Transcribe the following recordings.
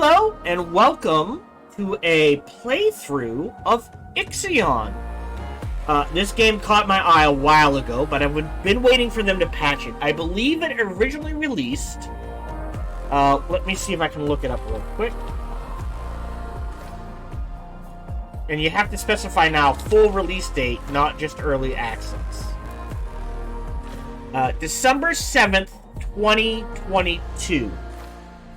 Hello, and welcome to a playthrough of Ixion. This game caught my eye a while ago, but I've been waiting for them to patch it. I believe it originally released... let me see if I can look it up real quick. And you have to specify now full release date, not just early access. December 7th, 2022.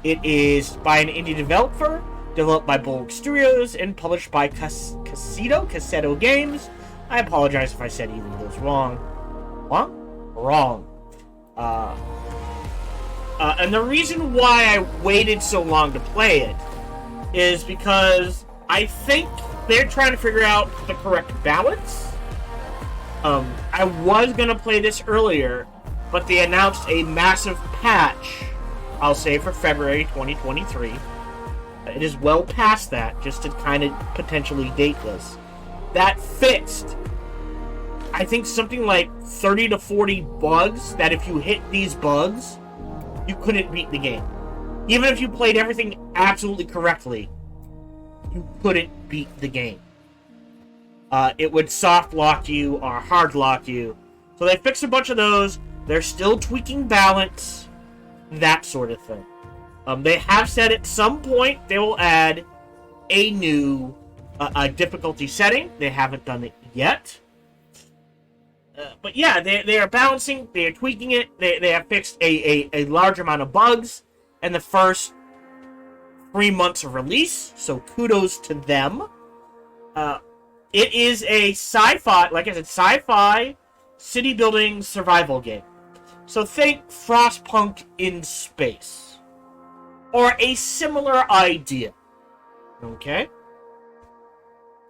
It is by an indie developer, developed by Bulwark Studios, and published by Cassetto Games. I apologize if I said either of those wrong. Wrong. And the reason why I waited so long to play it is because I think they're trying to figure out the correct balance. I was going to play this earlier, but they announced a massive patch, I'll say, for February 2023. It is well past that, just to kind of potentially date this. That fixed, I think, something like 30 to 40 bugs that if you hit these bugs, you couldn't beat the game. Even if you played everything absolutely correctly, you couldn't beat the game. It would soft lock you or hard lock you. So they fixed a bunch of those. They're still tweaking balance, that sort of thing. They have said at some point they will add a new difficulty setting. They haven't done it yet. But yeah, they are balancing, they are tweaking it. They have fixed a large amount of bugs in the first 3 months of release, so kudos to them. It is a sci-fi, like I said, sci-fi city building survival game. So think Frostpunk in space. Or a similar idea. Okay?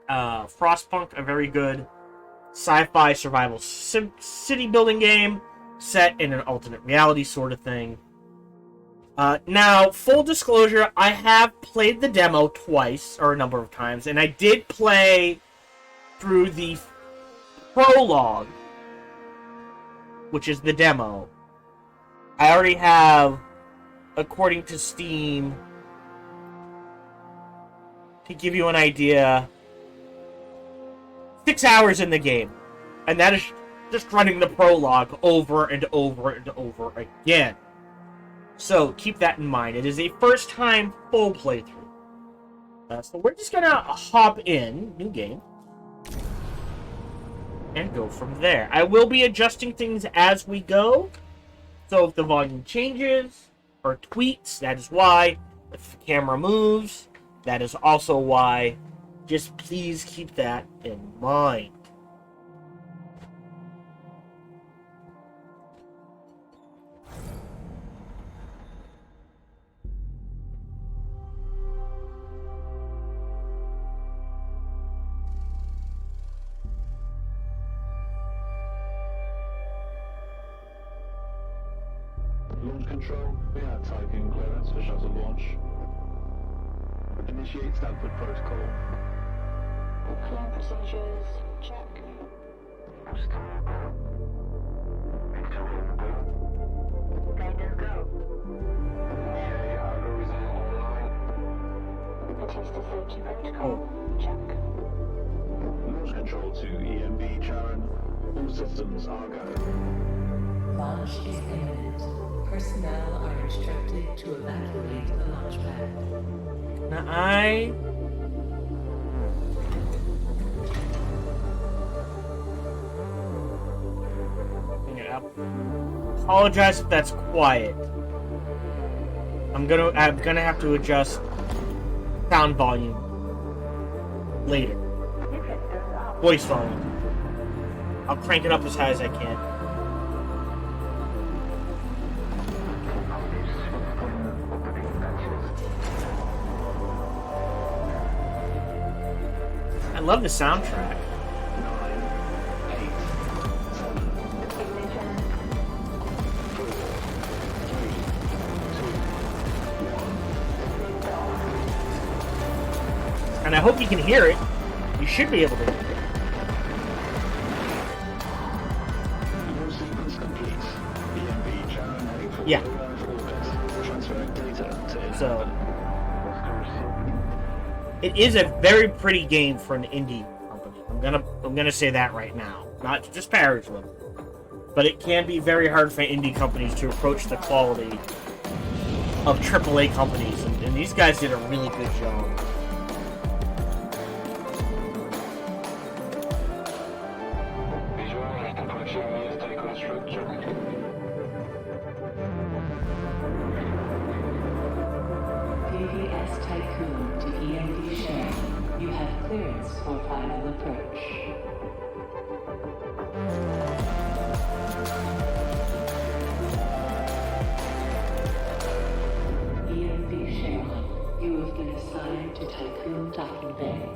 Frostpunk, a very good sci-fi survival city building game set in an alternate reality sort of thing. Now, full disclosure, I have played the demo twice, or a number of times, and I did play through the prologue, which is the demo. I already have, according to Steam, to give you an idea, 6 hours in the game. And that is just running the prologue over and over and over again. So keep that in mind. It is a first-time full playthrough. So we're just gonna hop in, new game, and go from there. I will be adjusting things as we go. So if the volume changes or tweaks, that is why. If the camera moves, that is also why. Just please keep that in mind. Launch control, we have Tiqqun clearance for shuttle launch. Initiate Stanford protocol. Clean procedures, check. Guidance go. Okay, algorithm online. Batista safety protocol, check. Launch control to EMB Charon. All systems are go. Launch is imminent. Personnel are instructed to evacuate the launch pad. Now apologize if that's quiet. I'm gonna have to adjust sound volume later. Voice volume. I'll crank it up as high as I can. I love the soundtrack. 9, 8, 7, 4, 3, 2, 1. And I hope you can hear it. You should be able to hear it. Launch sequence complete. EMB Charon heading for Yeah. low Earth orbit. Transferring data to So, It is a very pretty game for an indie company. I'm gonna say that right now. Not to disparage them, but it can be very hard for indie companies to approach the quality of AAA companies, and these guys did a really good job. Visualize the proximity Tiqqun structure. PPS Tiqqun to EMD share. You have clearance for final approach. EMD share. You have been assigned to Tiqqun Docking Bay.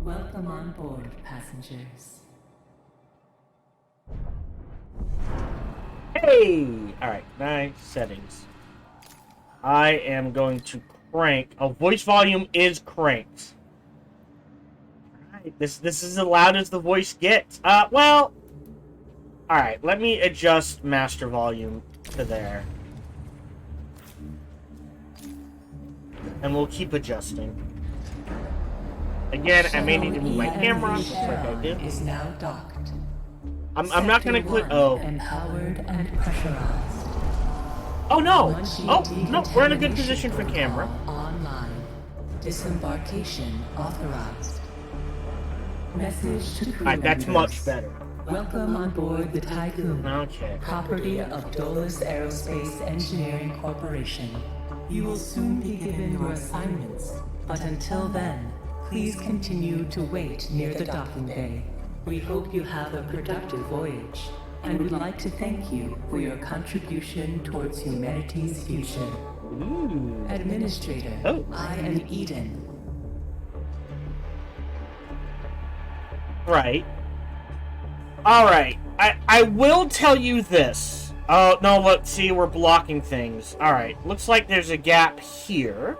Welcome on board, passengers. Hey! Alright, nice settings. I am going to crank. Oh, voice volume is cranked. Alright, this is as loud as the voice gets. Well... Alright, let me adjust master volume to there. And we'll keep adjusting. Again, I may need to move my camera, just like I did. Is now docked. I'm not gonna click. Oh. Empowered and pressurized. Oh no! Oh no! We're in a good position for camera. Online. Disembarkation authorized. Message to crew Alright, that's members. much better. Welcome on board the Tiqqun, Okay. property of Dolus Aerospace Engineering Corporation. You will soon be given your assignments, but until then, please continue to wait near the docking bay. We hope you have a productive voyage, and would like to thank you for your contribution towards humanity's future. Ooh. Administrator, Oh. I am Eden. Right. Alright. I will tell you this. Oh, no, look, see, we're blocking things. Alright, looks like there's a gap here.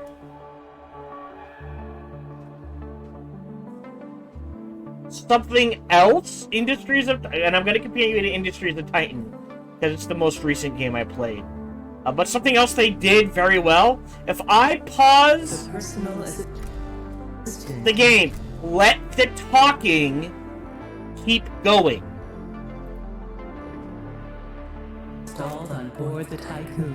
Something else? Industries of... And I'm going to compare you to Industries of Titan, because it's the most recent game I played. But something else they did very well. If I pause The personal assistant. the game, let the talking keep going. Installed on board the Tiqqun.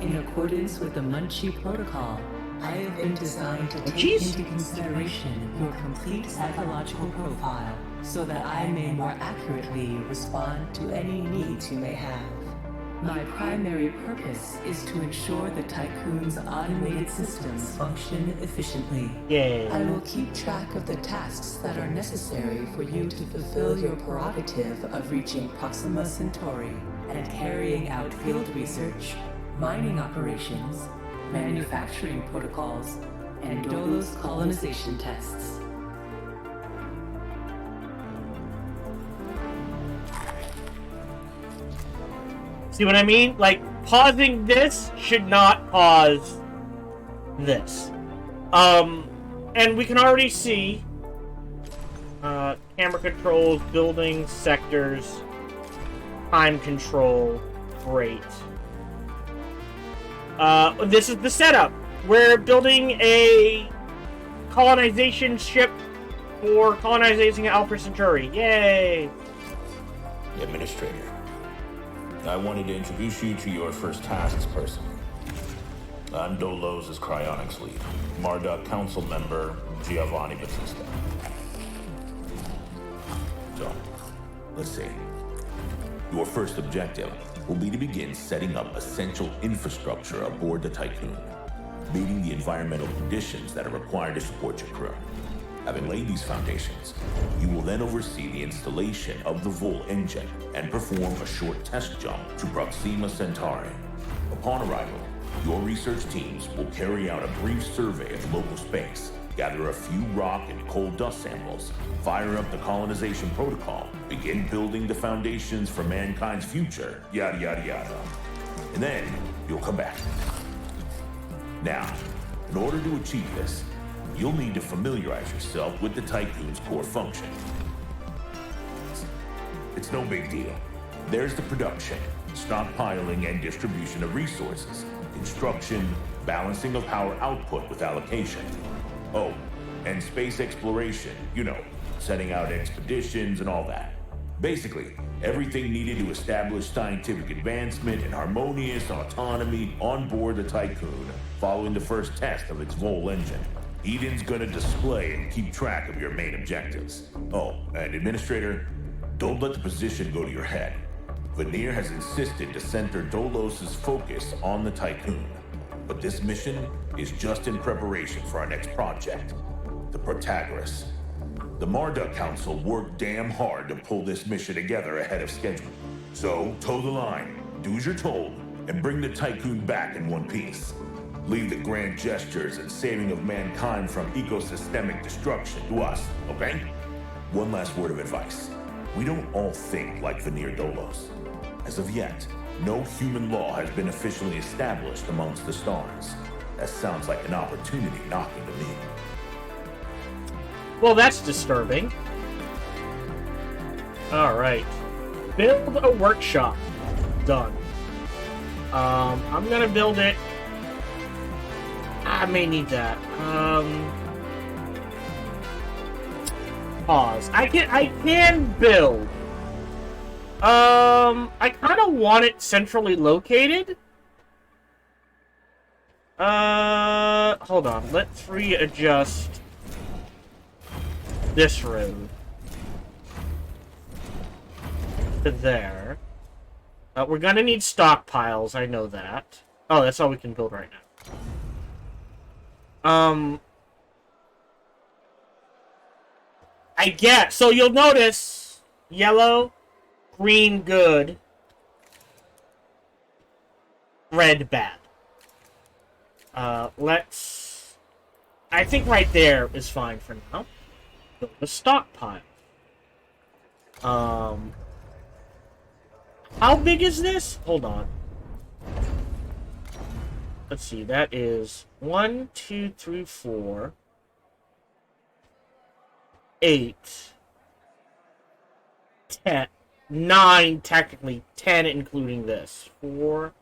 In accordance with the Munchie Protocol, I have been designed to take Munchies? into consideration your complete psychological profile so that I may more accurately respond to any needs you may have. My primary purpose is to ensure the Tiqqun's automated systems function efficiently. Yay. I will keep track of the tasks that are necessary for you to fulfill your prerogative of reaching Proxima Centauri and carrying out field research, mining operations, manufacturing protocols, and Dolos colonization tests. See what I mean? Like, pausing this should not pause this. And we can already see camera controls, buildings, sectors, time control. Great. This is the setup. We're building a colonization ship for colonizing Alpha Centauri. Yay! Administrator, I wanted to introduce you to your first tasks personally. I'm Dolos' cryonics lead, Marduk council member Giovanni Batista. So, let's see. Your first objective will be to begin setting up essential infrastructure aboard the Tiqqun, meeting the environmental conditions that are required to support your crew. Having laid these foundations, you will then oversee the installation of the Vol engine and perform a short test jump to Proxima Centauri. Upon arrival, your research teams will carry out a brief survey of local space, gather a few rock and coal dust samples, fire up the colonization protocol, begin building the foundations for mankind's future, yada yada yada. And then you'll come back. Now, in order to achieve this, you'll need to familiarize yourself with the Tiqqun's core function. It's no big deal. There's the production, stockpiling and distribution of resources, construction, balancing of power output with allocation. Oh, and space exploration, you know, setting out expeditions and all that. Basically, everything needed to establish scientific advancement and harmonious autonomy on board the Tiqqun following the first test of its Vol engine. Eden's gonna display and keep track of your main objectives. Oh, and Administrator, don't let the position go to your head. Veneer has insisted to center Dolos's focus on the Tiqqun. But this mission is just in preparation for our next project, the Protagoras. The Marduk Council worked damn hard to pull this mission together ahead of schedule. So, toe the line, do as you're told, and bring the Tiqqun back in one piece. Leave the grand gestures and saving of mankind from ecosystemic destruction to us, okay? One last word of advice. We don't all think like Veneer Dolos. As of yet, no human law has been officially established amongst the stars. That sounds like an opportunity knocking to me. Well, that's disturbing. Alright. Build a workshop. Done. I'm gonna build it. I may need that. Pause. I can build. I kind of want it centrally located. Hold on. Let's readjust this road to there. We're gonna need stockpiles, I know that. Oh, that's all we can build right now. I guess. So you'll notice yellow, green, good, red, bad. Let's... I think right there is fine for now. Build a stockpile. How big is this? Hold on. Let's see, that is 1, 2, 3, 4, 8, 10, 9, technically 10 including this. 4,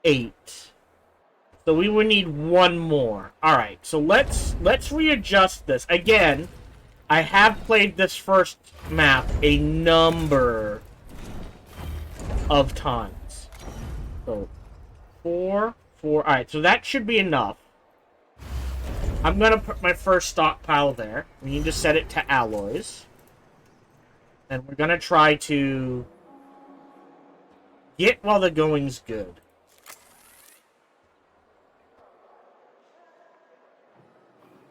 8. So we would need one more. Alright, so let's readjust this. Again, I have played this first map a number of times. So 4, 4. Alright, so that should be enough. I'm gonna put my first stockpile there. We need to set it to alloys. And we're gonna try to get while the going's good.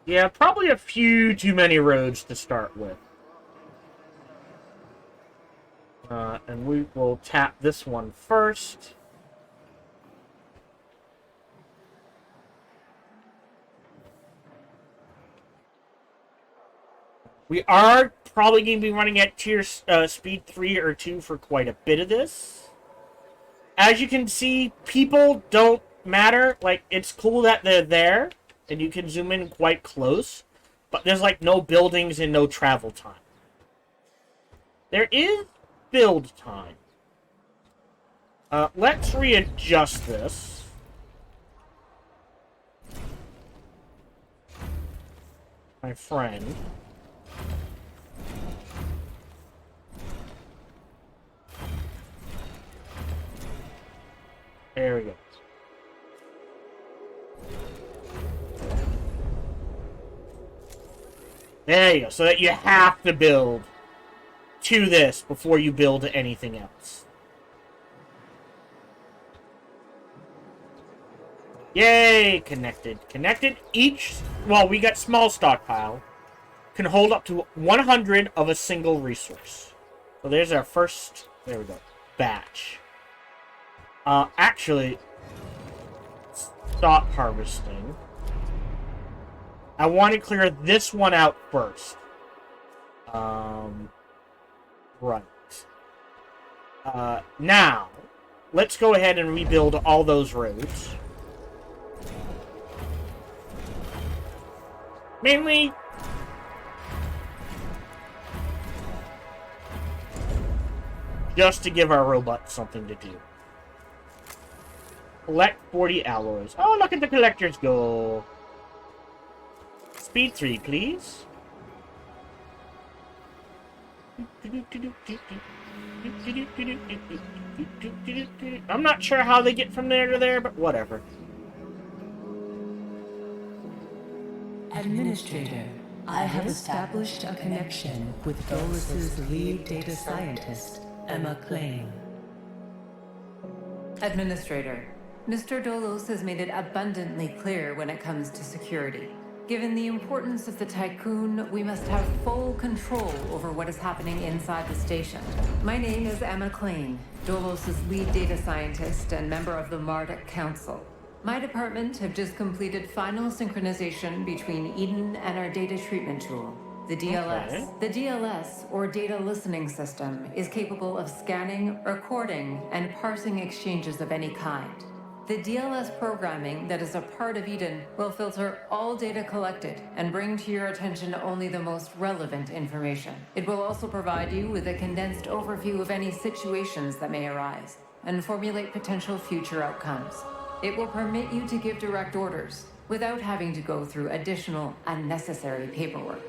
Yeah, probably a few too many roads to start with. And we will tap this one first. We are probably going to be running at tier speed 3 or 2 for quite a bit of this. As you can see, people don't matter. Like, it's cool that they're there, and you can zoom in quite close, but there's, like, no buildings and no travel time. There is build time. Let's readjust this. My friend. There we go. There you go. So that you have to build to this before you build anything else. Yay! Connected. Connected. Each, well, we got small stockpile, can hold up to 100 of a single resource. So there's our first, there we go, batch. Actually, stop harvesting. I want to clear this one out first. Right. Now, let's go ahead and rebuild all those roads. Mainly, just to give our robot something to do. Collect 40 alloys. Oh, look at the collector's goal. Speed 3, please. I'm not sure how they get from there to there, but whatever. Administrator, I have established a connection with Dolus's lead data scientist, Emma Klein. Administrator, Mr. Dolos has made it abundantly clear when it comes to security. Given the importance of the Tiqqun, we must have full control over what is happening inside the station. My name is Emma Klein, Dolos' lead data scientist and member of the Marduk Council. My department have just completed final synchronization between Eden and our data treatment tool, the DLS. Okay. The DLS, or Data Listening System, is capable of scanning, recording, and parsing exchanges of any kind. The DLS programming that is a part of Eden will filter all data collected and bring to your attention only the most relevant information. It will also provide you with a condensed overview of any situations that may arise and formulate potential future outcomes. It will permit you to give direct orders without having to go through additional unnecessary paperwork.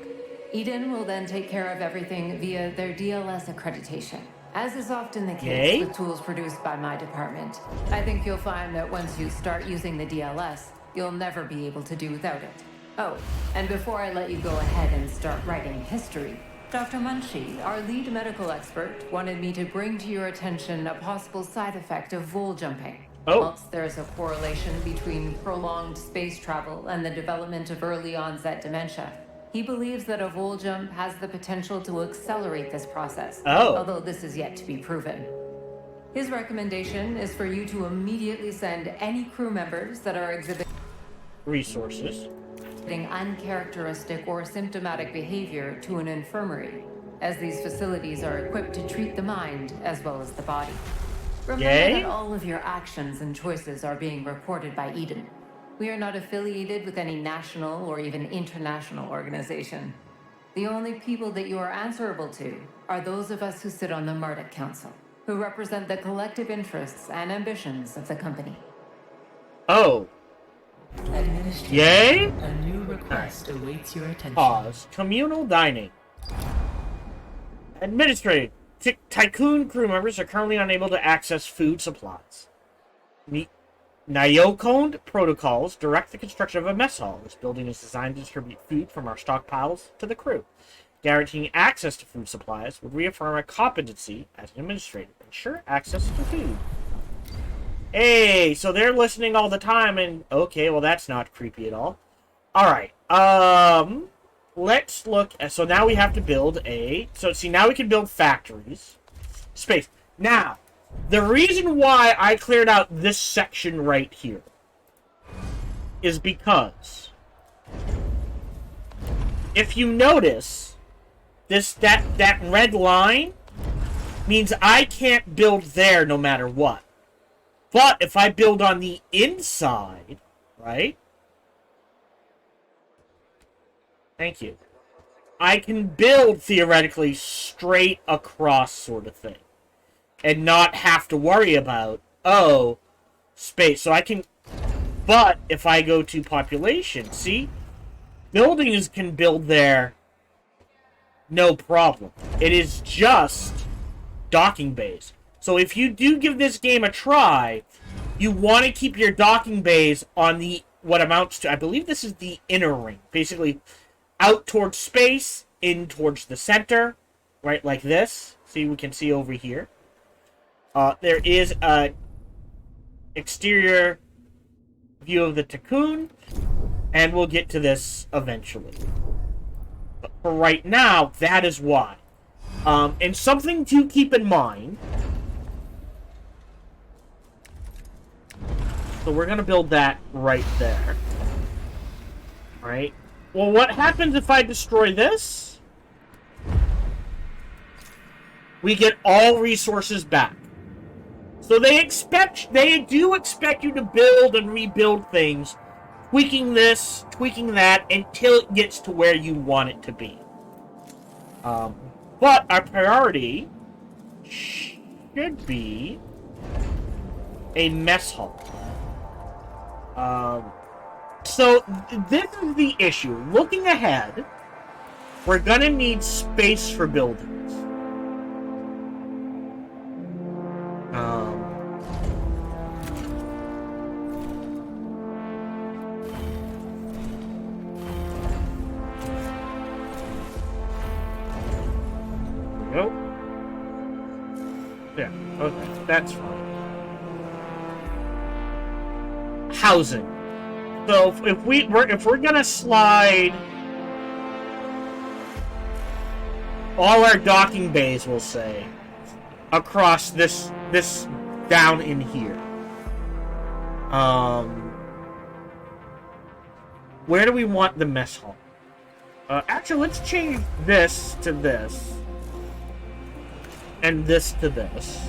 Eden will then take care of everything via their DLS accreditation. As is often the case with tools produced by my department, I think you'll find that once you start using the DLS, you'll never be able to do without it. Oh, and before I let you go ahead and start writing history, Dr. Munchie, our lead medical expert, wanted me to bring to your attention a possible side effect of vol jumping. Oh. Whilst there is a correlation between prolonged space travel and the development of early onset dementia, he believes that a vol jump has the potential to accelerate this process, although this is yet to be proven. His recommendation is for you to immediately send any crew members that are exhibiting resources, uncharacteristic or symptomatic behavior to an infirmary, as these facilities are equipped to treat the mind as well as the body. Remember that all of your actions and choices are being reported by Eden. We are not affiliated with any national or even international organization. The only people that you are answerable to are those of us who sit on the Marduk Council, who represent the collective interests and ambitions of the company. Oh. Administrator, Yay? a new request awaits your attention. Pause. Communal dining. Administrator, Tiqqun crew members are currently unable to access food supplies. Nyokone protocols direct the construction of a mess hall. This building is designed to distribute food from our stockpiles to the crew. Guaranteeing access to food supplies would reaffirm our competency as an administrator. Ensure access to food. Hey, so they're listening all the time, and okay, well that's not creepy at all. Alright, let's look at, so now we have to build now we can build factories. Space. Now, the reason why I cleared out this section right here is because if you notice, that red line means I can't build there no matter what. But if I build on the inside, right? Thank you. I can build theoretically straight across sort of thing. And not have to worry about, space. So I can, but if I go to population, see? Buildings can build there, no problem. It is just docking bays. So if you do give this game a try, you want to keep your docking bays on the, what amounts to, I believe this is the inner ring. Basically, out towards space, in towards the center, right, like this. See, we can see over here. There is a exterior view of the Tiqqun, and we'll get to this eventually. But for right now, that is why. And something to keep in mind. So we're going to build that right there. Right? Well, what happens if I destroy this? We get all resources back. So they do expect you to build and rebuild things, tweaking this, tweaking that, until it gets to where you want it to be. But our priority, should be a mess hall. So this is the issue. Looking ahead, we're gonna need space for buildings. Nope. Yeah, okay, that's fine. Housing. So if we're gonna slide all our docking bays, we'll say, across this down in here. Where do we want the mess hall? Actually, let's change this to this. And this to this.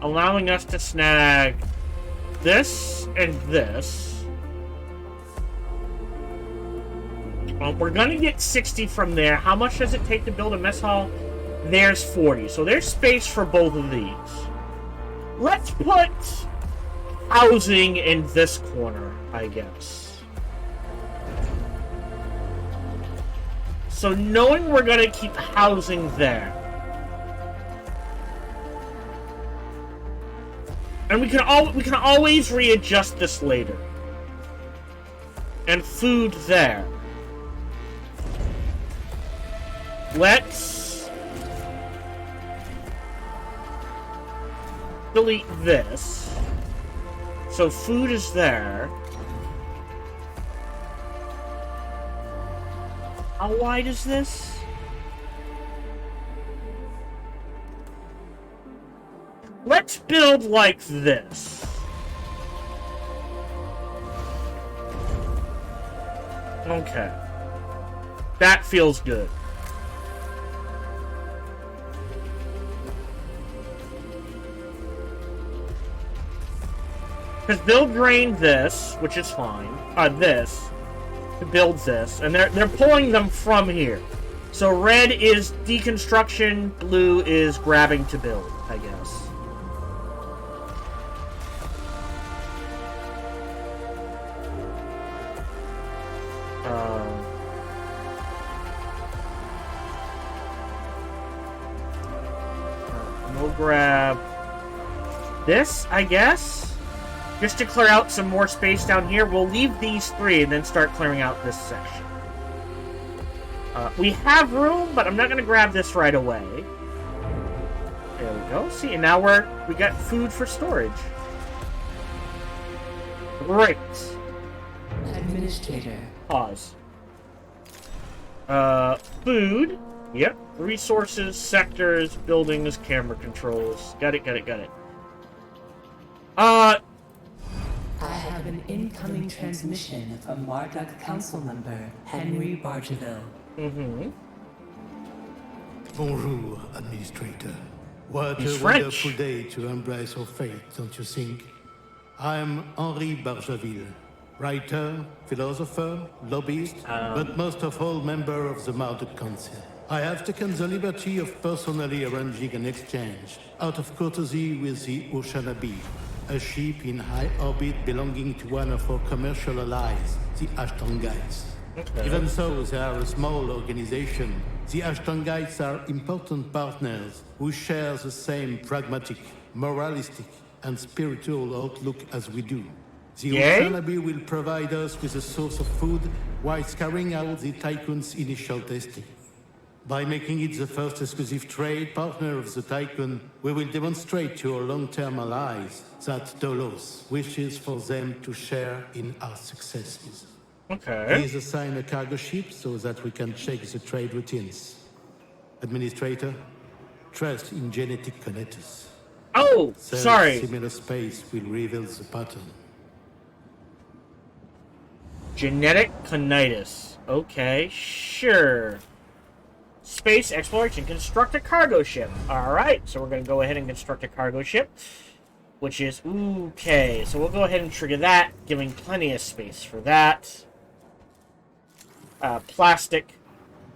Allowing us to snag this and this. We're gonna get 60 from there. How much does it take to build a mess hall? There's 40. So there's space for both of these. Let's put housing in this corner, I guess. So knowing we're gonna keep housing there. And we can always readjust this later. And food there. Let's delete this. So food is there. How wide is this? Let's build like this. Okay. That feels good. Because they'll drain this, which is fine. This. To build this. And they're pulling them from here. So red is deconstruction, blue is grabbing to build, I guess. We'll grab this, I guess. Just to clear out some more space down here. We'll leave these three and then start clearing out this section. We have room, but I'm not going to grab this right away. There we go. See, and now we got food for storage. Great. Administrator. Pause. Food. Yep. Resources, sectors, buildings, camera controls. Got it. I have an incoming transmission from Marduk Council member Henry Bargeville. Mm-hmm. Bonjour, Administrator. What He's a French. wonderful day to embrace our fate, don't you think? I am Henri Bargeville, writer, philosopher, lobbyist, but most of all member of the Marduk Council. I have taken the liberty of personally arranging an exchange, out of courtesy with the Oceanabe, a ship in high orbit belonging to one of our commercial allies, the Ashtongites. Okay. Even though they are a small organization, the Ashtongites are important partners who share the same pragmatic, moralistic, and spiritual outlook as we do. The Oceanabe will provide us with a source of food while carrying out the Tiqqun's initial testing. By making it the first exclusive trade partner of the Tiqqun, we will demonstrate to our long-term allies that Dolos wishes for them to share in our successes. Okay. Please assign a cargo ship so that we can check the trade routines. Administrator, trust in genetic connectors. Oh, sorry. Similar space will reveal the pattern. Genetic conitis. Okay, sure. Space exploration. Construct a cargo ship. Alright, so we're going to go ahead and construct a cargo ship. Which is... okay, so we'll go ahead and trigger that, giving plenty of space for that. Plastic.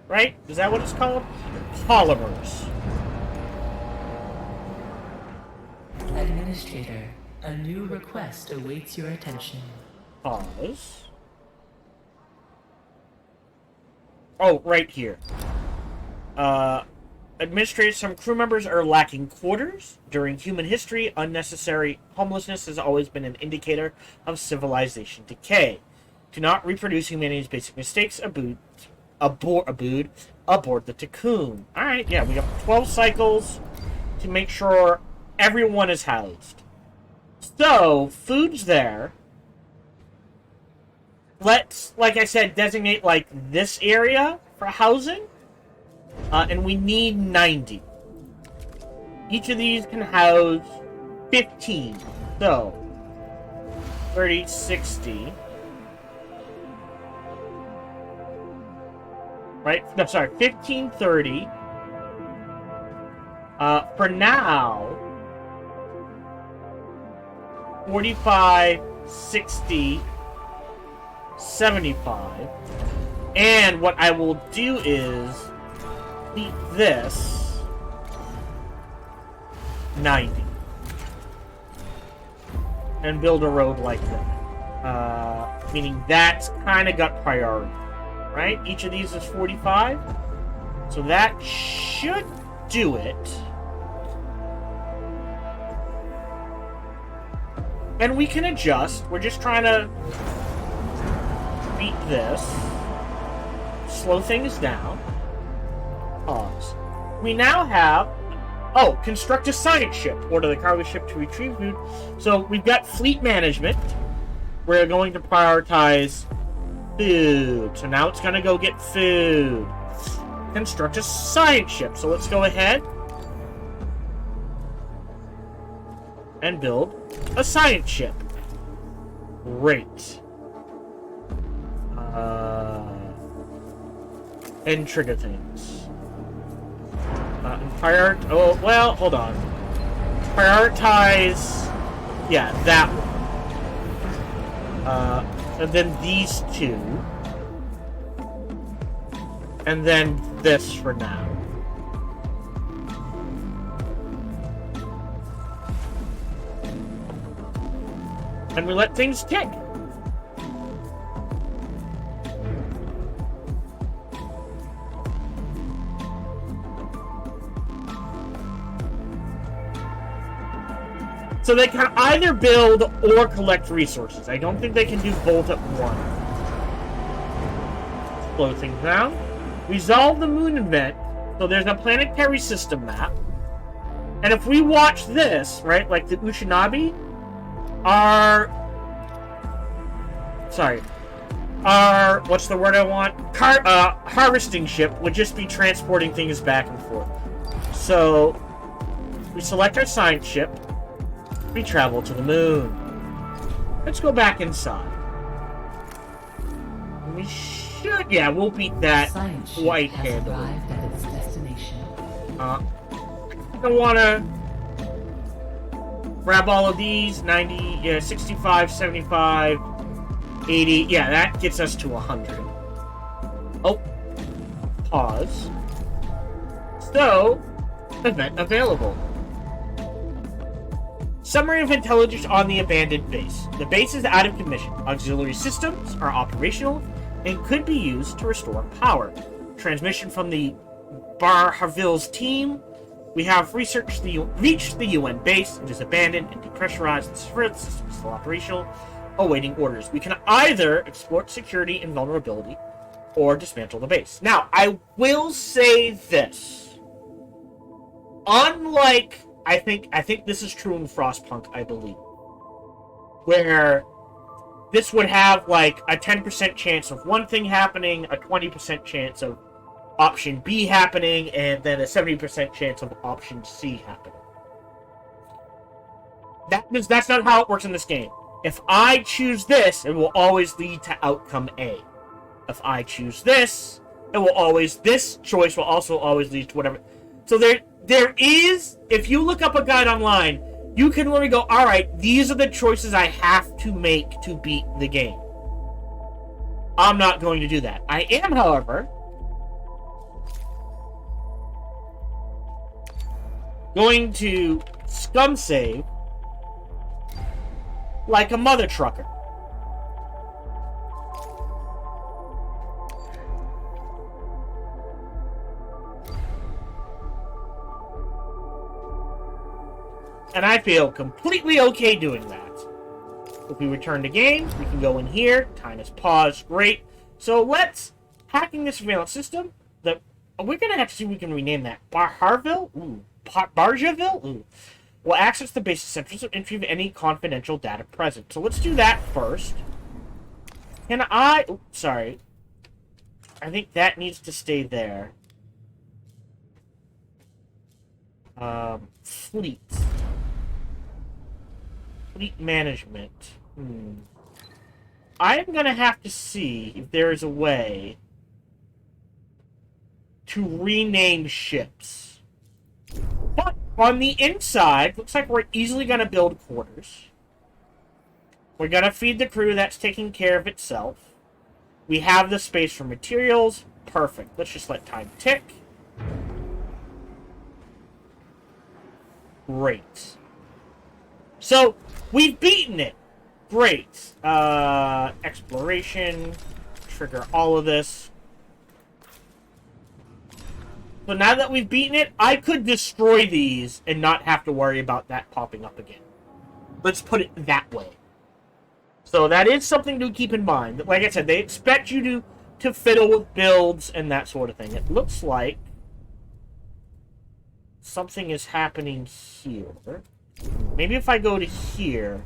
Right? Is that what it's called? Polymers. Administrator, a new request awaits your attention. Pause. Oh, right here. Administrator, some crew members are lacking quarters. During human history, unnecessary homelessness has always been an indicator of civilization decay. Do not reproduce humanity's basic mistakes aboard the Tiqqun. Alright, yeah, we got 12 cycles to make sure everyone is housed. So, food's there. Let's, like I said, designate, like, this area for housing. And we need 90. Each of these can house 15. So, 30, 60. Right? No, sorry, 15, 30. For now, 45, 60, 75. And what I will do is keep this 90. And build a road like that. Meaning that's kind of got priority. Right? Each of these is 45. So that should do it. And we can adjust. We're just trying to beat this. Slow things down. Pause. We now have... Oh, construct a science ship. Order the cargo ship to retrieve food. So we've got fleet management. We're going to prioritize food. So now it's going to go get food. Construct a science ship. So let's go ahead and build a science ship. Great. And trigger things. Oh, well, hold on. Prioritize... Yeah, that one. And then these two. And then this for now. And we let things tick. So they can either build or collect resources. I don't think they can do both at once. Slow things down. Resolve the moon event. So there's a planetary system map. And if we watch this, right, like the Ushinabi, our what's the word I want? Harvesting ship would just be transporting things back and forth. So we select our science ship. We travel to the moon. Let's go back inside. We should, yeah, we'll beat that white handle. At its destination. I don't want to grab all of these. 90, yeah, 65, 75, 80. Yeah, that gets us to 100. Oh. Pause. So, event available. Summary of intelligence on the abandoned base. The base is out of commission. Auxiliary systems are operational and could be used to restore power. Transmission from the Bar Havil's team. We have reached the UN base. It is abandoned and depressurized. The system is still operational, awaiting orders. We can either exploit security and vulnerability or dismantle the base. Now, I will say this. Unlike... I think this is true in Frostpunk, I believe. Where this would have like a 10% chance of one thing happening, a 20% chance of option B happening, and then a 70% chance of option C happening. That's not how it works in this game. If I choose this, it will always lead to outcome A. If I choose this, this choice will also always lead to whatever. So there is, if you look up a guide online, you can literally go, alright, these are the choices I have to make to beat the game. I'm not going to do that. I am, however, going to scum save like a mother trucker. And I feel completely okay doing that. If we return to game, we can go in here. Time is paused. Great. So let's hacking the surveillance system. We're gonna have to see if we can rename that. Harville? Ooh. Barjaville? Ooh. We'll access the basic central and retrieve any confidential data present. So let's do that first. Can I... Oops, sorry. I think that needs to stay there. Fleet. Fleet management. I'm gonna have to see if there is a way to rename ships. But on the inside, looks like we're easily gonna build quarters. We're gonna feed the crew. That's taking care of itself. We have the space for materials. Perfect. Let's just let time tick. Great. So, we've beaten it. Great. Exploration. Trigger all of this. So now that we've beaten it, I could destroy these and not have to worry about that popping up again. Let's put it that way. So that is something to keep in mind. Like I said, they expect you to fiddle with builds and that sort of thing. It looks like something is happening here. Maybe if I go to here.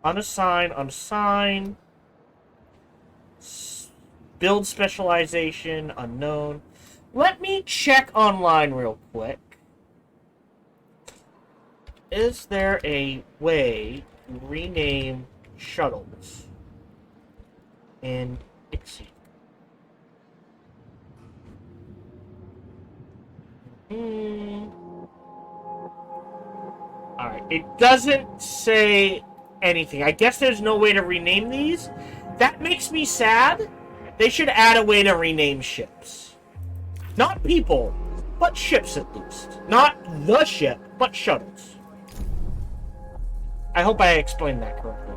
Unassign, unassign. Build specialization, unknown. Let me check online real quick. Is there a way to rename shuttles in Ixion? Alright, it doesn't say anything. I guess there's no way to rename these. That makes me sad. They should add a way to rename ships. Not people, but ships at least. Not the ship, but shuttles. I hope I explained that correctly.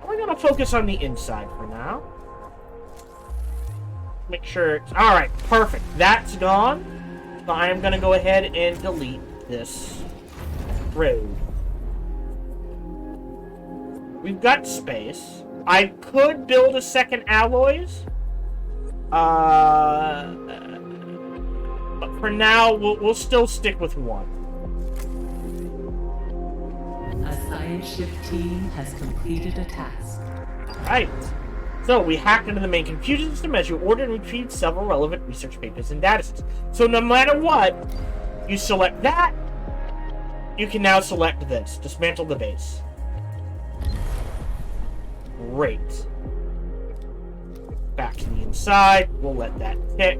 We're going to focus on the inside for now. Make sure it's... Alright, perfect. That's gone. So I am going to go ahead and delete this road. We've got space. I could build a second alloys. But for now, we'll still stick with one. A science ship team has completed a task. Right. So we hacked into the main computer system as you ordered and retrieved several relevant research papers and datasets. So no matter what, you select that, you can now select this. Dismantle the base. Great. Back to the inside. We'll let that tick.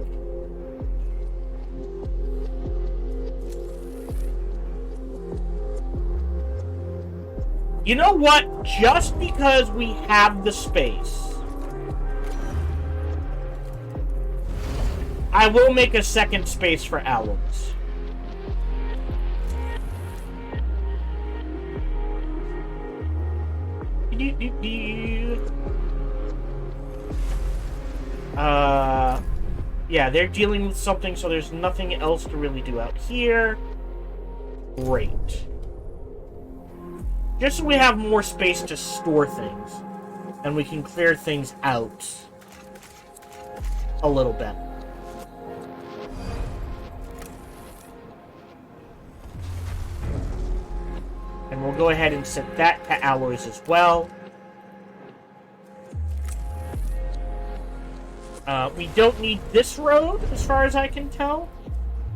You know what? Just because we have the space, I will make a second space for alloys. Yeah, they're dealing with something, so there's nothing else to really do out here. Great. Just so we have more space to store things, and we can clear things out a little bit. And we'll go ahead and set that to alloys as well. We don't need this road, as far as I can tell.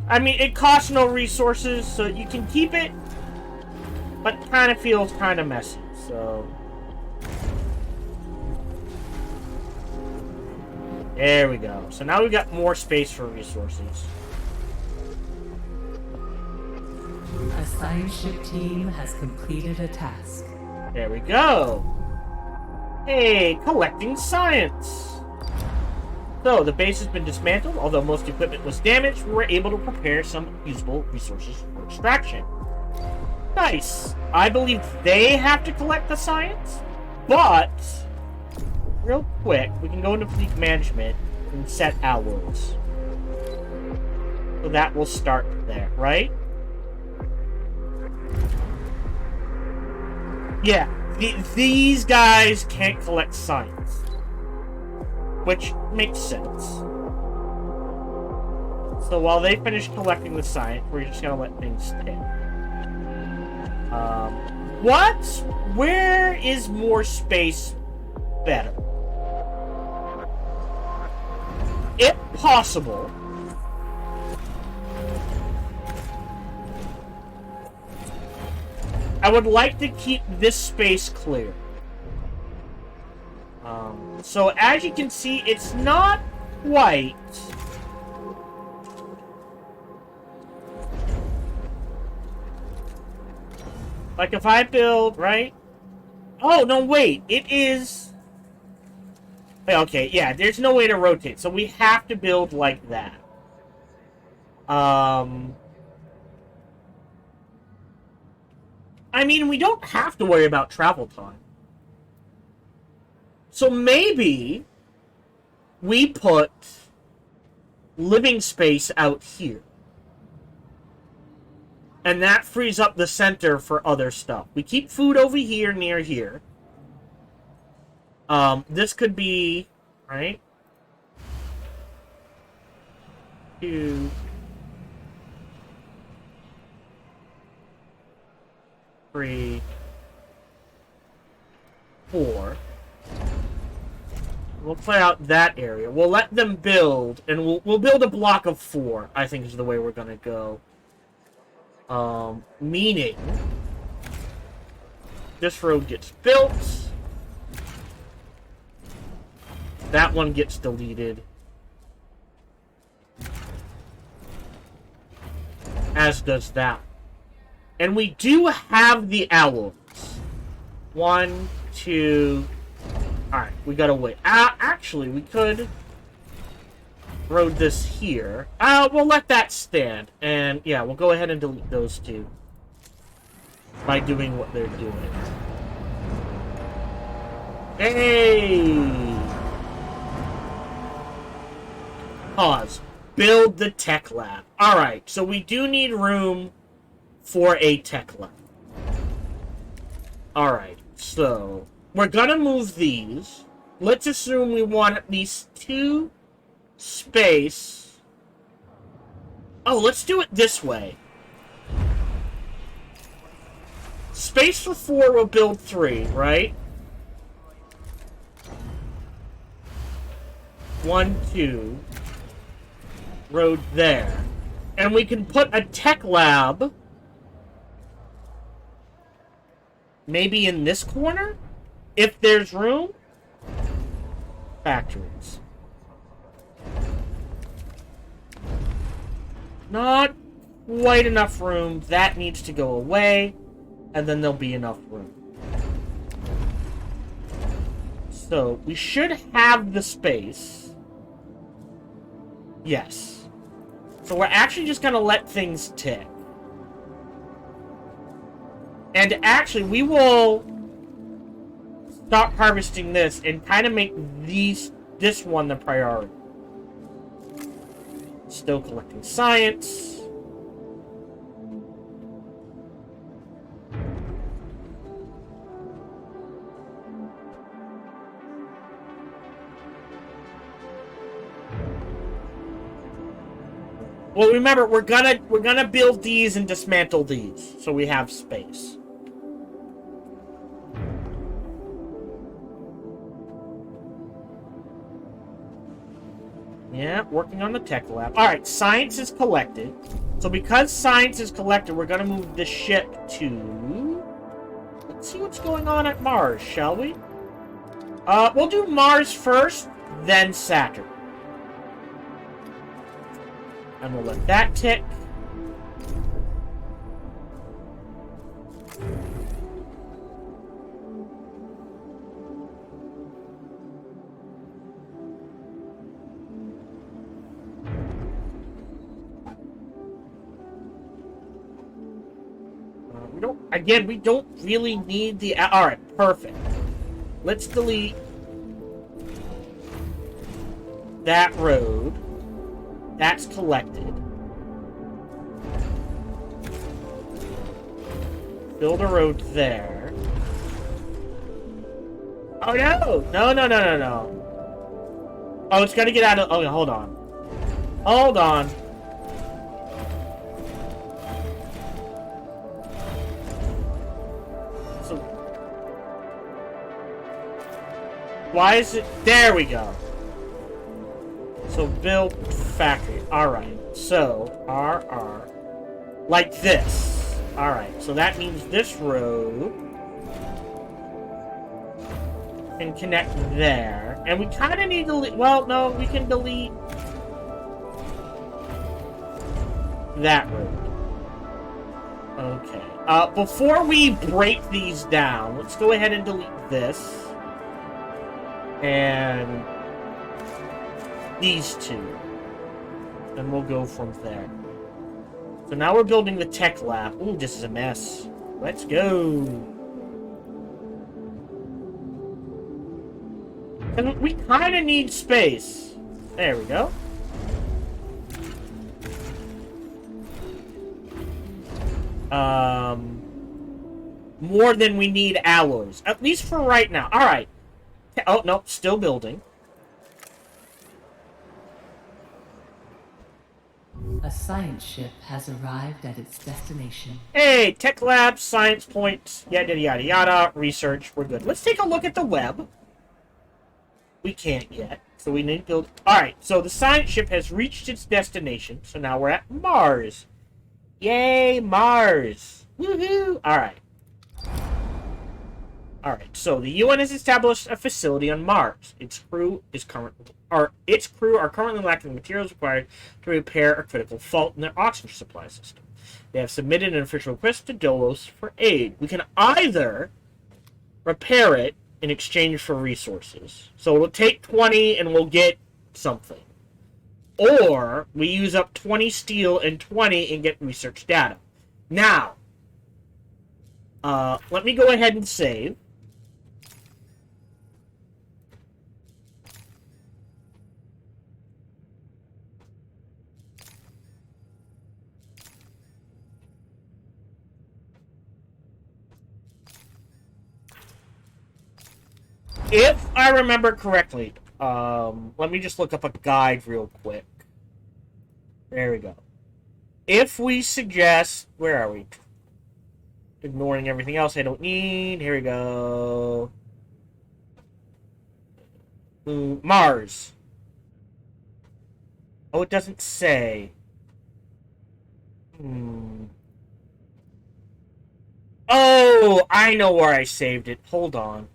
I mean, it costs no resources, so you can keep it, but it kind of feels kind of messy, so... There we go. So now we've got more space for resources. A science ship team has completed a task. There we go. Hey, collecting science. So, the base has been dismantled. Although most equipment was damaged, we were able to prepare some usable resources for extraction. Nice. I believe they have to collect the science, but real quick, we can go into fleet management and set hours. So that will start there, right? Yeah, these guys can't collect science, which makes sense. So while they finish collecting the science, we're just gonna let things stay. What? Where is more space better? If possible, I would like to keep this space clear. So as you can see, it's not quite... Like if I build, right? Oh, no, wait. It is... Okay, yeah, there's no way to rotate. So we have to build like that. I mean, we don't have to worry about travel time. So maybe we put living space out here. And that frees up the center for other stuff. We keep food over here, near here. This could be, right? 2, 3, 4. We'll clear out that area. We'll let them build, and we'll build a block of 4, I think is the way we're gonna go. Meaning this road gets built. That one gets deleted. As does that. And we do have the alloys. 1, 2... Alright, we gotta wait. Actually, we could... road this here. We'll let that stand. And, yeah, we'll go ahead and delete those two. By doing what they're doing. Hey! Pause. Build the tech lab. Alright, so we do need room for a tech lab. Alright, so... we're gonna move these. Let's assume we want at least 2 space. Oh, let's do it this way. Space for 4 will build 3, right? 1, 2. Road there. And we can put a tech lab maybe in this corner? If there's room? Factories. Not quite enough room. That needs to go away. And then there'll be enough room. So, we should have the space. Yes. So we're actually just going to let things tick. And actually, we will stop harvesting this and kind of make this one the priority. Still collecting science. Well, remember, we're gonna build these and dismantle these, so we have space. Yeah, working on the tech lab. Alright, science is collected. So because science is collected, we're gonna move the ship to... let's see what's going on at Mars, shall we? We'll do Mars first, then Saturn. And we'll let that tick. we don't really need the... Alright, perfect. Let's delete that road. That's collected. Build a road there. Oh no! No. Oh, it's gotta get out of... Okay, hold on. Hold on. So... Why is it... There we go. So, build factory. Alright. So, RR. Like this. Alright. So, that means this road can connect there. And we kind of need to... Well, no. We can delete that road. Okay. Before we break these down, let's go ahead and delete this. And these two. And we'll go from there. So now we're building the tech lab. Ooh, this is a mess. Let's go. And we kind of need space. There we go. More than we need alloys. At least for right now. Alright. Oh, no. Still building. A science ship has arrived at its destination. Hey, tech lab, science points, yada yada yada, research, we're good. Let's take a look at the web. We can't yet, so we need to build... Alright, so the science ship has reached its destination, so now we're at Mars. Yay, Mars. Woohoo! Alright. Alright, so the UN has established a facility on Mars. Its crew are currently lacking the materials required to repair a critical fault in their oxygen supply system. They have submitted an official request to Dolos for aid. We can either repair it in exchange for resources. So we'll take 20 and we'll get something. Or we use up 20 steel and 20 and get research data. Now, let me go ahead and save. If I remember correctly, let me just look up a guide real quick. There we go. If we suggest... Where are we? Ignoring everything else I don't need. Here we go. Mars. Oh, it doesn't say. Oh, I know where I saved it. Hold on.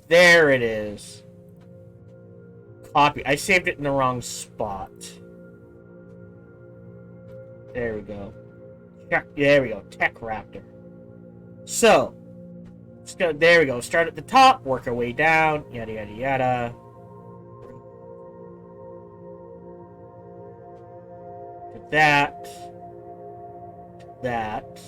There it is. Copy. I saved it in the wrong spot. There we go. There we go. Tech Raptor. So, there we go. Start at the top, work our way down, yada yada yada. That. That.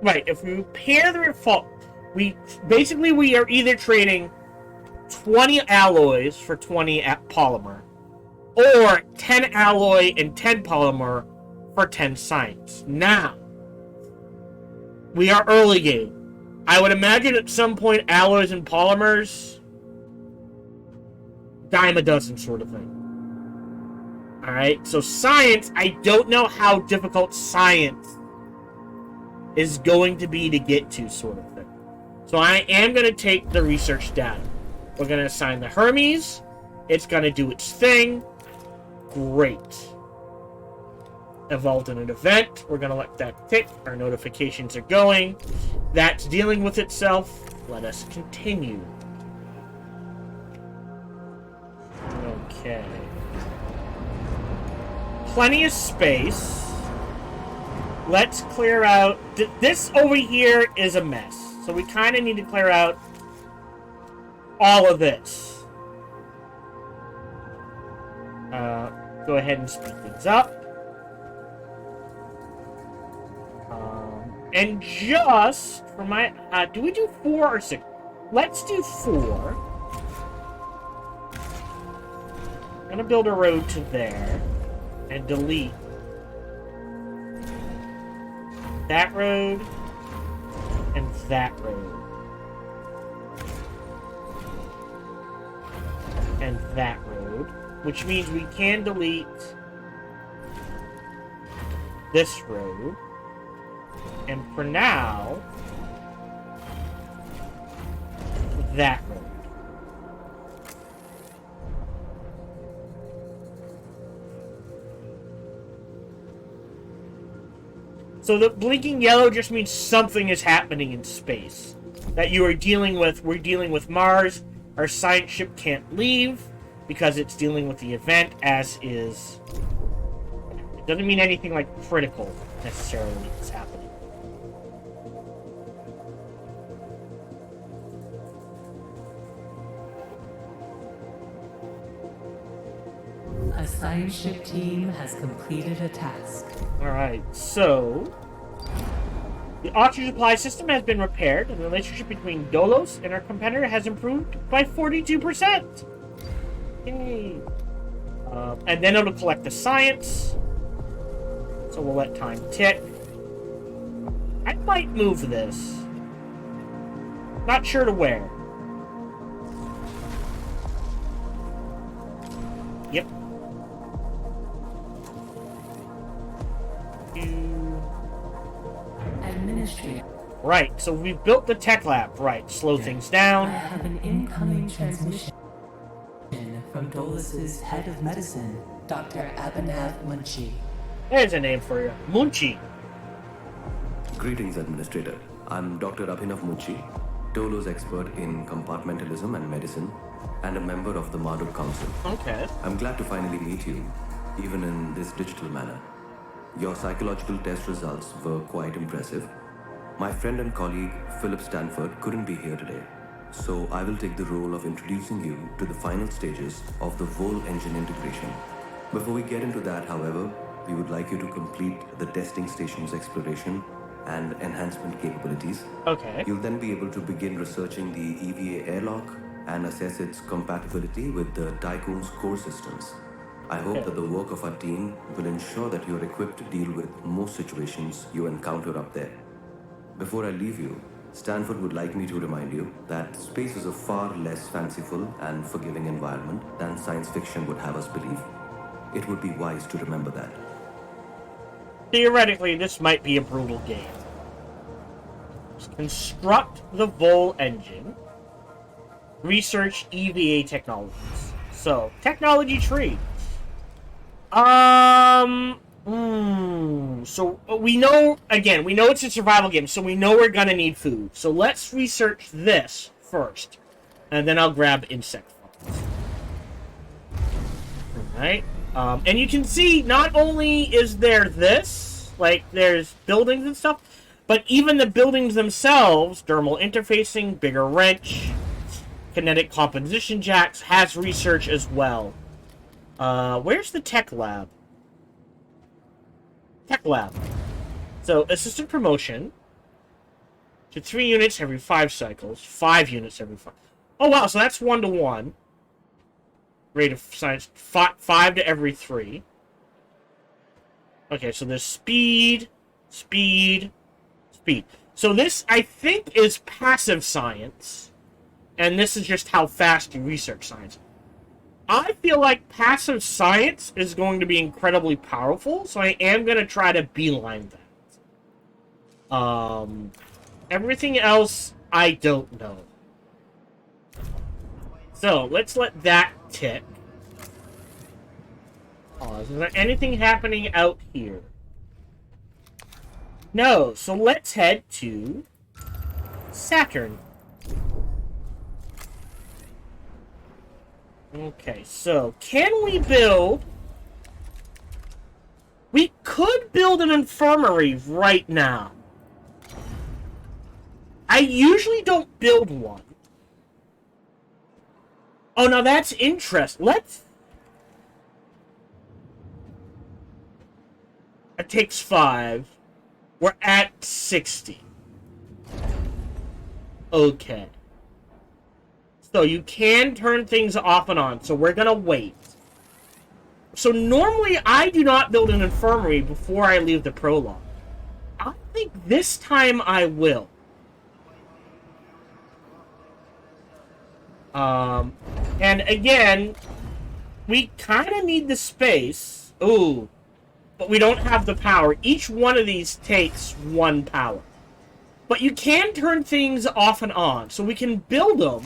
Right, if we repair the fault, we are either trading 20 alloys for 20 polymer, or 10 alloy and 10 polymer for 10 science. Now, we are early game. I would imagine at some point alloys and polymers, dime a dozen sort of thing. Alright, so science, I don't know how difficult science is going to be to get to, sort of thing. So I am going to take the research data. We're going to assign the Hermes. It's going to do its thing. Great. Evolved in an event. We're going to let that tick. Our notifications are going. That's dealing with itself. Let us continue. Okay. Plenty of space. Let's clear out... This over here is a mess. So we kind of need to clear out all of this. go ahead and speed things up. And just for my... do we do 4 or 6? Let's do 4. I'm going to build a road to there. And delete that road and that road. And that road. Which means we can delete this road. And for now, that road. So the blinking yellow just means something is happening in space. That you are dealing with, we're dealing with Mars. Our science ship can't leave because it's dealing with the event, as is... It doesn't mean anything like critical necessarily is happening. A science ship team has completed a task. Alright, so... The oxygen supply system has been repaired, and the relationship between Dolos and our competitor has improved by 42%! Yay! And then it'll collect the science. So we'll let time tick. I might move this. Not sure to where. Yep. Administrator. Right, so we've built the tech lab. Right, slow things down. I have an incoming transmission from Dolos's head of medicine, Dr. Abhinav Munshi. There's a name for you. Munchi. Greetings, Administrator. I'm Dr. Abhinav Munshi, Dolos expert in compartmentalism and medicine, and a member of the Marduk Council. Okay. I'm glad to finally meet you, even in this digital manner. Your psychological test results were quite impressive. My friend and colleague, Philip Stanford, couldn't be here today, so I will take the role of introducing you to the final stages of the Vol engine integration. Before we get into that, however, we would like you to complete the testing station's exploration and enhancement capabilities. Okay. You'll then be able to begin researching the EVA airlock and assess its compatibility with the Tiqqun's core systems. I hope that the work of our team will ensure that you're equipped to deal with most situations you encounter up there. Before I leave you, Stanford would like me to remind you that space is a far less fanciful and forgiving environment than science fiction would have us believe. It would be wise to remember that. Theoretically, this might be a brutal game. Construct the Vol engine. Research EVA technologies. So, technology tree. So we know, again, we know it's a survival game, so we know we're gonna need food. So let's research this first, and then I'll grab insect farms. Alright, and you can see, not only is there this, like, there's buildings and stuff, but even the buildings themselves, dermal interfacing, bigger wrench, kinetic composition jacks, has research as well. Where's the tech lab? Tech lab. So, assistant promotion to 3 units every 5 cycles. 5 units every 5. Oh, wow, so that's 1-to-1. Rate of science. 5 to every 3. Okay, so there's speed, speed, speed. So this, I think, is passive science. And this is just how fast you research science. I feel like passive science is going to be incredibly powerful, so I am going to try to beeline that. Everything else, I don't know. So, let's let that tick. Pause. Is there anything happening out here? No, so let's head to Saturn. Okay, so, can we build... We could build an infirmary right now. I usually don't build one. Oh, now that's interesting. It takes 5. We're at 60. Okay. So you can turn things off and on, so we're gonna wait. So normally I do not build an infirmary before I leave the prologue. I think this time I will. And again, we kind of need the space. Ooh. But we don't have the power. Each one of these takes 1 power. But you can turn things off and on. So we can build them.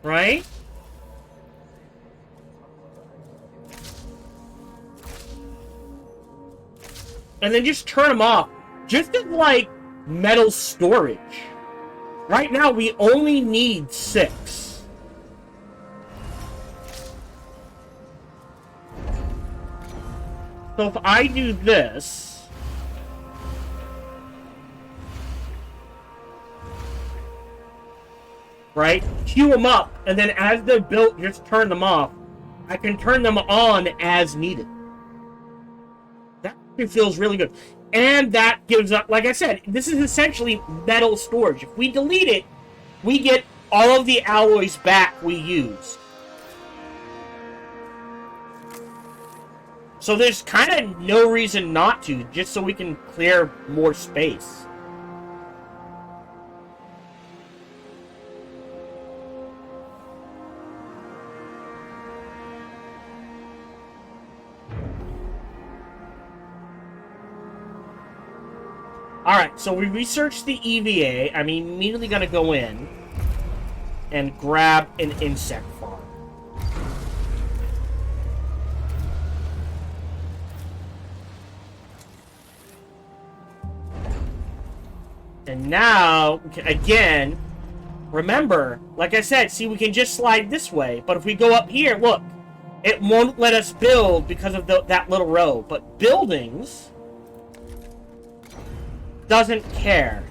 Right? And then just turn them off. Just as, like, metal storage. Right now, we only need 6. So if I do this... Right? Queue them up, and then as they're built, just turn them off. I can turn them on as needed. That feels really good. And that gives up, like I said, this is essentially metal storage. If we delete it, we get all of the alloys back we used. So there's kind of no reason not to, just so we can clear more space. Alright, so we researched the EVA. I'm immediately going to go in and grab an insect farm. And now, again, remember, like I said, see, we can just slide this way. But if we go up here, look, it won't let us build because of that little row. But buildings... doesn't care.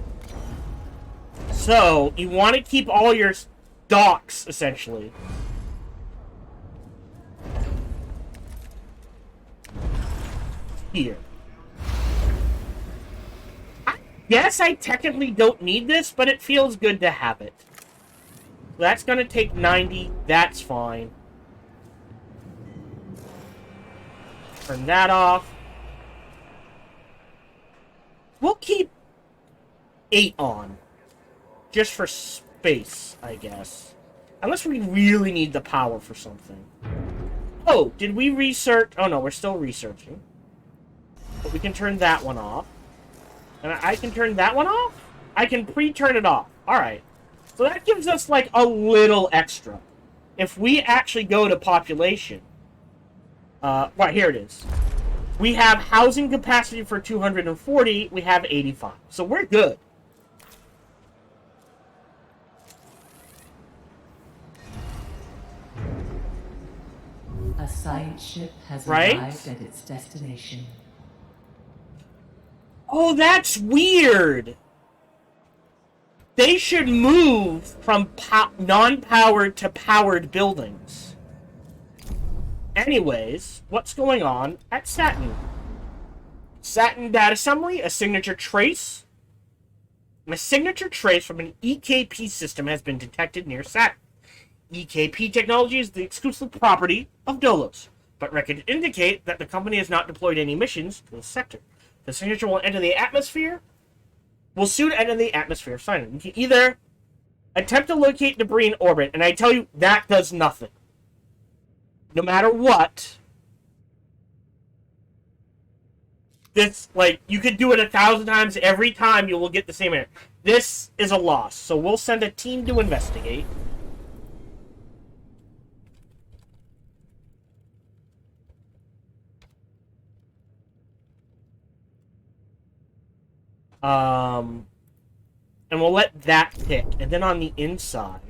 So, you want to keep all your docks, essentially. Here. I guess I technically don't need this, but it feels good to have it. That's going to take 90. That's fine. Turn that off. We'll keep 8 on. Just for space, I guess. Unless we really need the power for something. Oh, did we research? Oh no, we're still researching. But we can turn that one off. And I can turn that one off? I can pre-turn it off. Alright. So that gives us like a little extra. If we actually go to population. Right, here it is. We have housing capacity for 240. We have 85. So we're good. A science ship has Right? arrived at its destination. Oh, that's weird. They should move from non-powered to powered buildings. Anyways, what's going on at Saturn? Saturn data assembly, a signature trace. A signature trace from an EKP system has been detected near Saturn. EKP technology is the exclusive property of Dolos, but records indicate that the company has not deployed any missions to the sector. The signature will enter the atmosphere. Will soon enter the atmosphere of Saturn. You can either attempt to locate debris in orbit, and I tell you, that does nothing. No matter what, this, like, you could do it 1,000 times. Every time you will get the same error. This is a loss, so we'll send a team to investigate. And we'll let that tick. And then on the inside...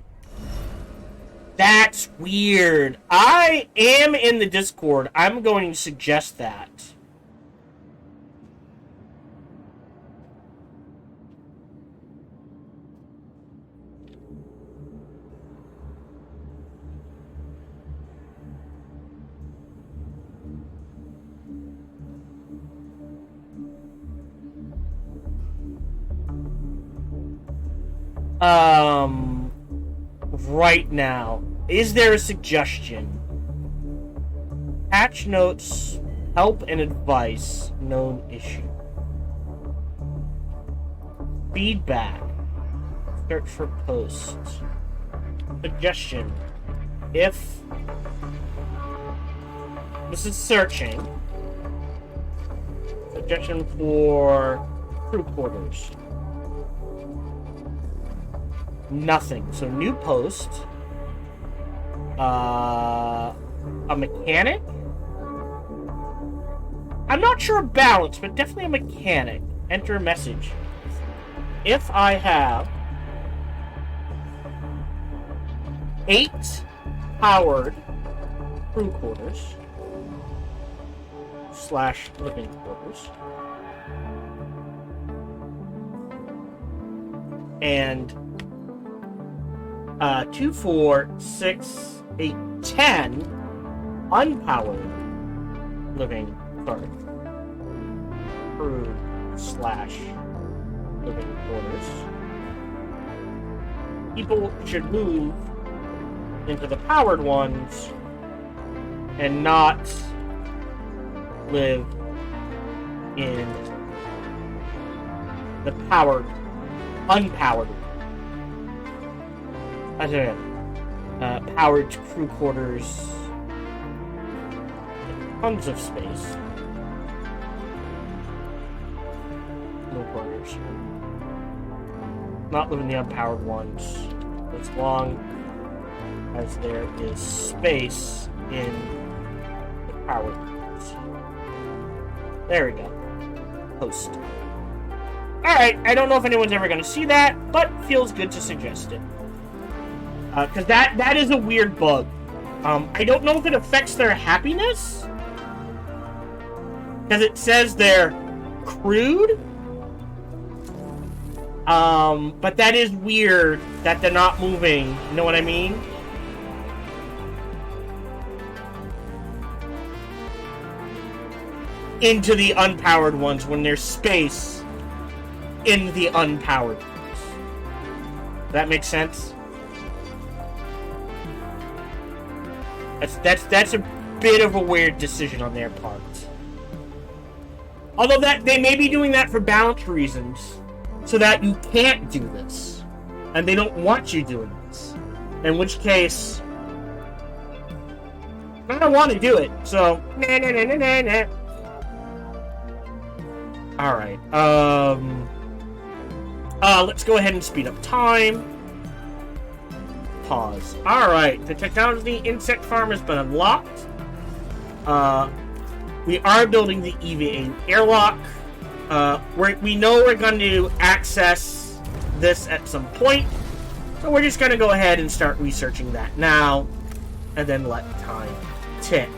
That's weird. I am in the Discord. I'm going to suggest that. right now. Is there a suggestion? Patch notes, help and advice, known issue. Feedback. Search for posts. Suggestion. If this is searching. Suggestion for crew quarters. Nothing. So new post. A mechanic? I'm not sure of balance, but definitely a mechanic. Enter a message. If I have 8 powered crew quarters / living quarters and 2, 4, 6, 8, 10 unpowered living crew / living quarters, people should move into the powered ones and not live in the unpowered. I don't know. Powered crew quarters. Tons of space. No quarters. Not live in the unpowered ones. As long as there is space in the powered ones. There we go. Post. Alright, I don't know if anyone's ever going to see that, but feels good to suggest it. Because that is a weird bug. I don't know if it affects their happiness. Because it says they're crude. But that is weird that they're not moving. You know what I mean? Into the unpowered ones when there's space in the unpowered ones. That makes sense? That's a bit of a weird decision on their part. Although that they may be doing that for balance reasons, so that you can't do this, and they don't want you doing this. In which case, I don't want to do it. So nah. All right. Let's go ahead and speed up time. Pause. Alright, the technology insect farm has been unlocked. We are building the EVA airlock. We know we're going to access this at some point, so we're just going to go ahead and start researching that now, and then let time tick.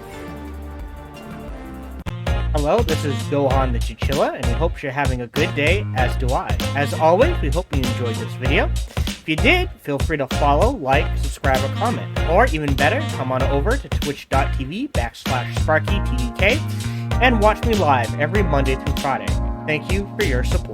Hello, this is Gohan the Chinchilla, and we hope you're having a good day, as do I. As always, we hope you enjoyed this video. If you did, feel free to follow, like, subscribe, or comment. Or, even better, come on over to twitch.tv/SparkyTDK and watch me live every Monday through Friday. Thank you for your support.